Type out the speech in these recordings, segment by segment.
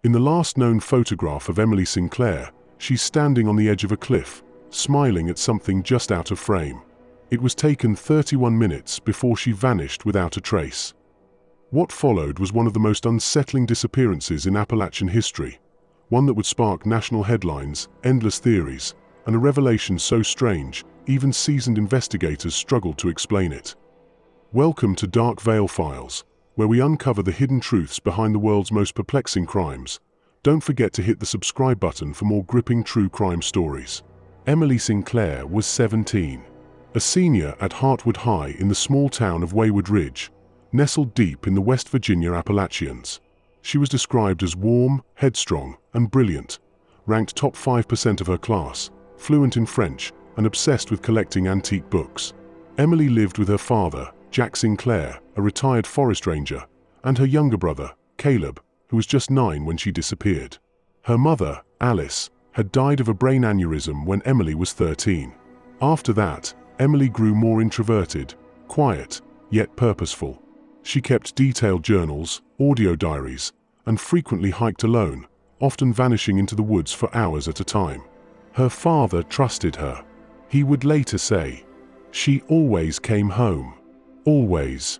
In the last known photograph of Emily Sinclair, she's standing on the edge of a cliff, smiling at something just out of frame. It was taken 31 minutes before she vanished without a trace. What followed was one of the most unsettling disappearances in Appalachian history, one that would spark national headlines, endless theories, and a revelation so strange, even seasoned investigators struggled to explain it. Welcome to Dark Veil Files, where we uncover the hidden truths behind the world's most perplexing crimes. Don't forget to hit the subscribe button for more gripping true crime stories. Emily Sinclair was 17, a senior at Hartwood High in the small town of Wayward Ridge, nestled deep in the West Virginia Appalachians. She was described as warm, headstrong, and brilliant, ranked top 5% of her class, fluent in French, and obsessed with collecting antique books. Emily lived with her father, Jack Sinclair, a retired forest ranger, and her younger brother, Caleb, who was just 9 when she disappeared. Her mother, Alice, had died of a brain aneurysm when Emily was 13. After that, Emily grew more introverted, quiet, yet purposeful. She kept detailed journals, audio diaries, and frequently hiked alone, often vanishing into the woods for hours at a time. Her father trusted her. He would later say, "She always came home. Always."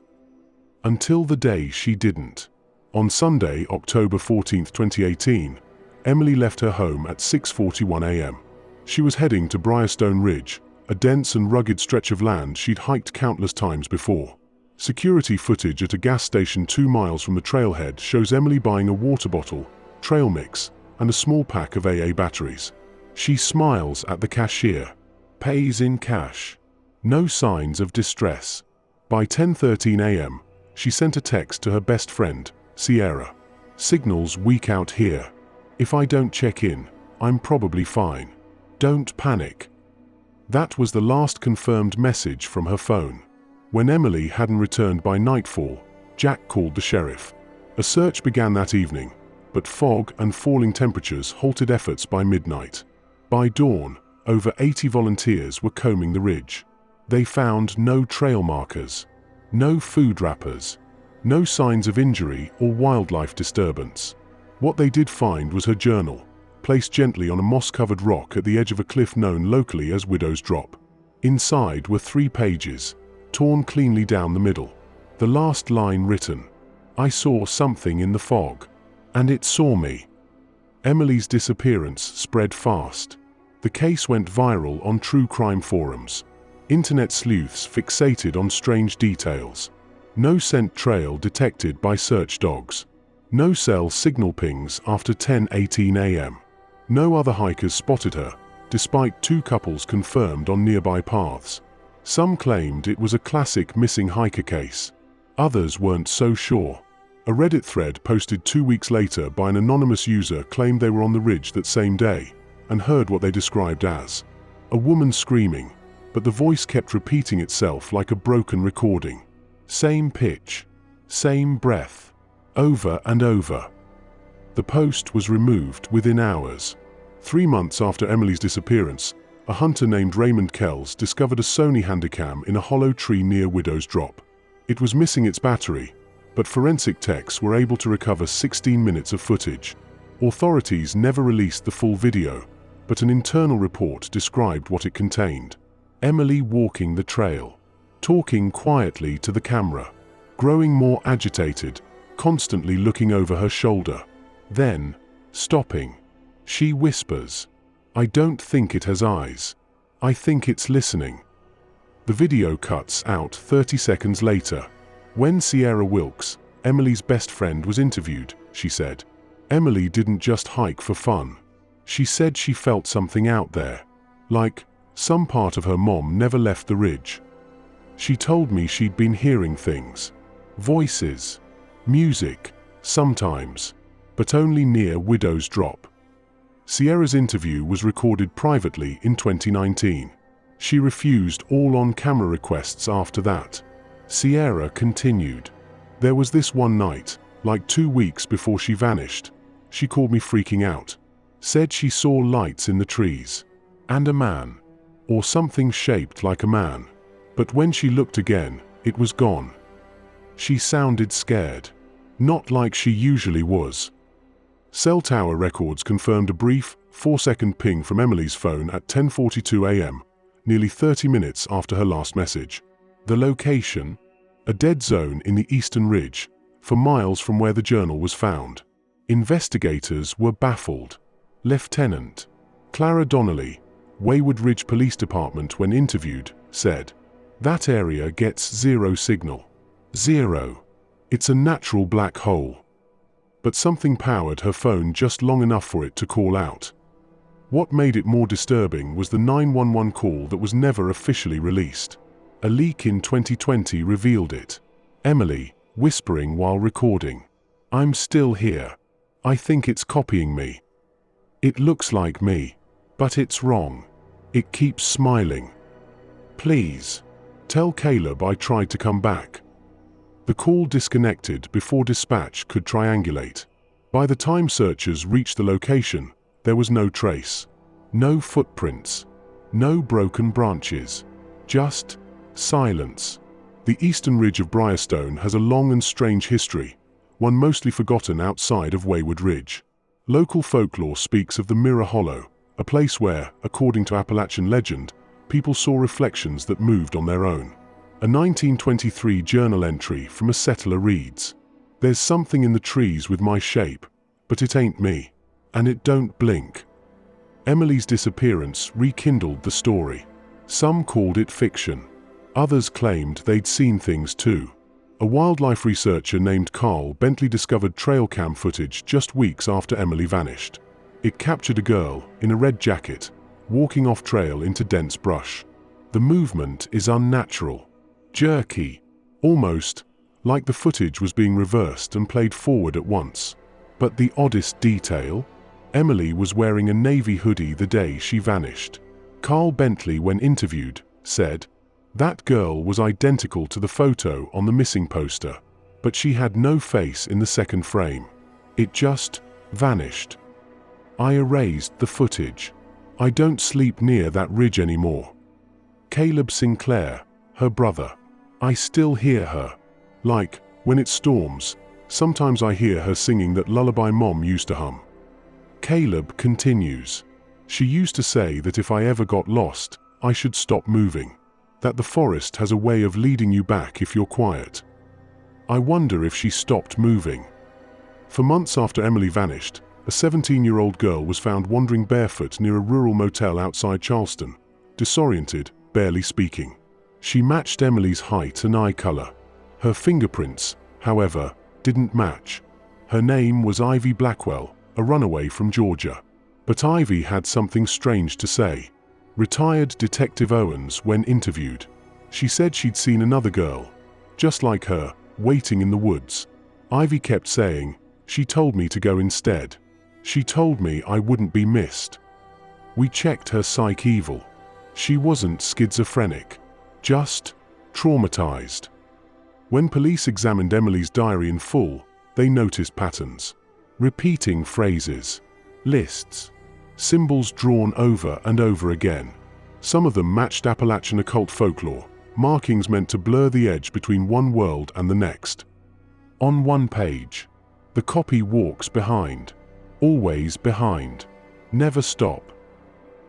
Until the day she didn't. On Sunday, October 14, 2018, Emily left her home at 6:41 a.m. She was heading to Briarstone Ridge, a dense and rugged stretch of land she'd hiked countless times before. Security footage at a gas station 2 miles from the trailhead shows Emily buying a water bottle, trail mix, and a small pack of AA batteries. She smiles at the cashier, pays in cash. No signs of distress. By 10:13 a.m., she sent a text to her best friend, Sierra. "Signal's weak out here. If I don't check in, I'm probably fine. Don't panic." That was the last confirmed message from her phone. When Emily hadn't returned by nightfall, Jack called the sheriff. A search began that evening, but fog and falling temperatures halted efforts by midnight. By dawn, over 80 volunteers were combing the ridge. They found no trail markers, no food wrappers, no signs of injury or wildlife disturbance. What they did find was her journal, placed gently on a moss-covered rock at the edge of a cliff known locally as Widow's Drop. Inside were 3 pages, torn cleanly down the middle. The last line written, "I saw something in the fog, and it saw me." Emily's disappearance spread fast. The case went viral on true crime forums. Internet sleuths fixated on strange details. No scent trail detected by search dogs. No cell signal pings after 10:18 a.m. No other hikers spotted her, despite 2 couples confirmed on nearby paths. Some claimed it was a classic missing hiker case. Others weren't so sure. A Reddit thread posted 2 weeks later by an anonymous user claimed they were on the ridge that same day and heard what they described as a woman screaming, but the voice kept repeating itself like a broken recording. Same pitch, same breath, over and over. The post was removed within hours. 3 months after Emily's disappearance, a hunter named Raymond Kells discovered a Sony Handycam in a hollow tree near Widow's Drop. It was missing its battery, but forensic techs were able to recover 16 minutes of footage. Authorities never released the full video, but an internal report described what it contained. Emily walking the trail, talking quietly to the camera, growing more agitated, constantly looking over her shoulder. Then, stopping. She whispers, "I don't think it has eyes. I think it's listening." The video cuts out 30 seconds later. When Sierra Wilkes, Emily's best friend, was interviewed, she said, "Emily didn't just hike for fun. She said she felt something out there, like some part of her mom never left the ridge. She told me she'd been hearing things, voices, music, sometimes, but only near Widow's Drop." Sierra's interview was recorded privately in 2019. She refused all on-camera requests after that. Sierra continued, "There was this one night, like 2 weeks before she vanished. She called me freaking out. Said she saw lights in the trees. And a man. Or something shaped like a man. But when she looked again, it was gone. She sounded scared. Not like she usually was." Cell tower records confirmed a brief, 4-second ping from Emily's phone at 10:42 a.m., nearly 30 minutes after her last message. The location? A dead zone in the Eastern Ridge, for miles from where the journal was found. Investigators were baffled. Lieutenant Clara Donnelly, Waywood Ridge Police Department, when interviewed, said, "That area gets zero signal. Zero. It's a natural black hole." But something powered her phone just long enough for it to call out. What made it more disturbing was the 911 call that was never officially released. A leak in 2020 revealed it. Emily, whispering while recording, "I'm still here. I think it's copying me. It looks like me. But it's wrong. It keeps smiling. Please. Tell Caleb I tried to come back." The call disconnected before dispatch could triangulate. By the time searchers reached the location, there was no trace. No footprints. No broken branches. Just silence. The Eastern Ridge of Briarstone has a long and strange history, one mostly forgotten outside of Waywood Ridge. Local folklore speaks of the Mirror Hollow, a place where, according to Appalachian legend, people saw reflections that moved on their own. A 1923 journal entry from a settler reads, "There's something in the trees with my shape, but it ain't me. And it don't blink." Emily's disappearance rekindled the story. Some called it fiction. Others claimed they'd seen things too. A wildlife researcher named Carl Bentley discovered trail cam footage just weeks after Emily vanished. It captured a girl, in a red jacket, walking off trail into dense brush. The movement is unnatural, jerky, almost like the footage was being reversed and played forward at once. But the oddest detail? Emily was wearing a navy hoodie the day she vanished. Carl Bentley, when interviewed, said, "That girl was identical to the photo on the missing poster, but she had no face in the second frame. It just vanished. I erased the footage. I don't sleep near that ridge anymore." Caleb Sinclair, her brother. "I still hear her. Like, when it storms, sometimes I hear her singing that lullaby Mom used to hum." Caleb continues, "She used to say that if I ever got lost, I should stop moving. That the forest has a way of leading you back if you're quiet." I wonder if she stopped moving. For months after Emily vanished, a 17-year-old girl was found wandering barefoot near a rural motel outside Charleston, disoriented, barely speaking. She matched Emily's height and eye color. Her fingerprints, however, didn't match. Her name was Ivy Blackwell, a runaway from Georgia. But Ivy had something strange to say. Retired Detective Owens, when interviewed, she said she'd seen another girl, just like her, waiting in the woods. Ivy kept saying, "She told me to go instead. She told me I wouldn't be missed." We checked her psych eval. She wasn't schizophrenic, just traumatized. When police examined Emily's diary in full, they noticed patterns. Repeating phrases, lists, symbols drawn over and over again. Some of them matched Appalachian occult folklore, markings meant to blur the edge between one world and the next. On one page, the copy walks behind, always behind, never stop.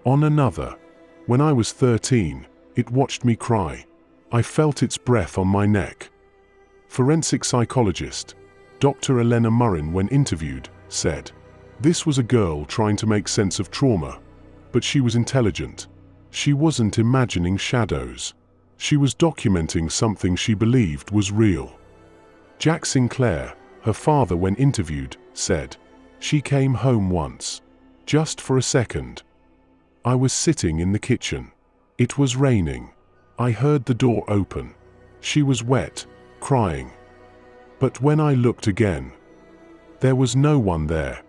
On another, when I was 13, it watched me cry. I felt its breath on my neck. Forensic psychologist Dr. Elena Murrin, when interviewed, said, "This was a girl trying to make sense of trauma, but she was intelligent. She wasn't imagining shadows. She was documenting something she believed was real." Jack Sinclair, her father, when interviewed, said, "She came home once, just for a second. I was sitting in the kitchen. It was raining. I heard the door open. She was wet, crying. But when I looked again, there was no one there."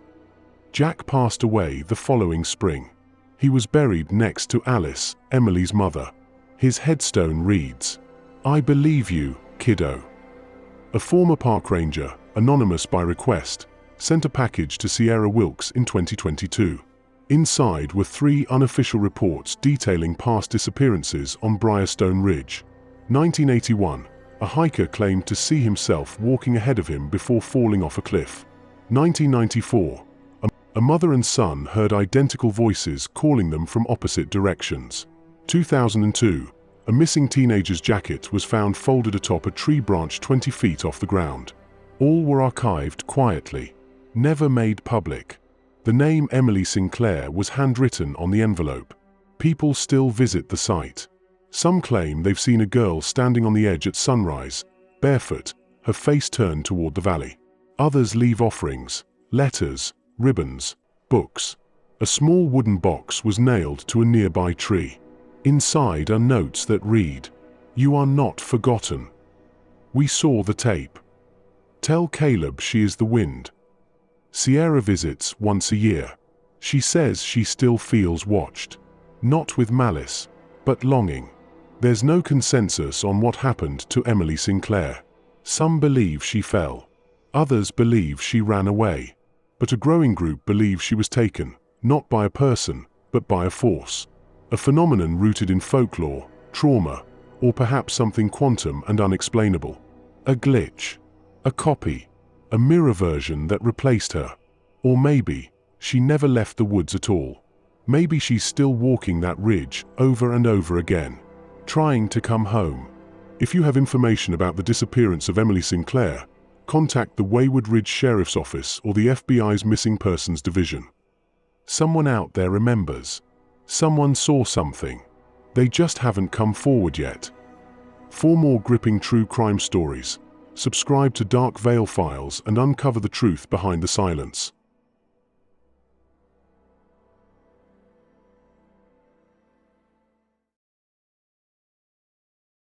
Jack passed away the following spring. He was buried next to Alice, Emily's mother. His headstone reads, "I believe you, kiddo." A former park ranger, anonymous by request, sent a package to Sierra Wilkes in 2022. Inside were 3 unofficial reports detailing past disappearances on Briarstone Ridge. 1981, a hiker claimed to see himself walking ahead of him before falling off a cliff. 1994, A mother and son heard identical voices calling them from opposite directions. 2002. A missing teenager's jacket was found folded atop a tree branch 20 feet off the ground. All were archived quietly, never made public. The name Emily Sinclair was handwritten on the envelope. People still visit the site. Some claim they've seen a girl standing on the edge at sunrise, barefoot, her face turned toward the valley. Others leave offerings, letters, ribbons, books. A small wooden box was nailed to a nearby tree. Inside are notes that read, "You are not forgotten. We saw the tape. Tell Caleb she is the wind." Sierra visits once a year. She says she still feels watched. Not with malice, but longing. There's no consensus on what happened to Emily Sinclair. Some believe she fell. Others believe she ran away. But a growing group believes she was taken, not by a person, but by a force. A phenomenon rooted in folklore, trauma, or perhaps something quantum and unexplainable. A glitch. A copy. A mirror version that replaced her. Or maybe, she never left the woods at all. Maybe she's still walking that ridge over and over again, trying to come home. If you have information about the disappearance of Emily Sinclair, contact the Wayward Ridge Sheriff's Office or the FBI's Missing Persons Division. Someone out there remembers. Someone saw something. They just haven't come forward yet. For more gripping true crime stories, subscribe to Dark Veil Files and uncover the truth behind the silence.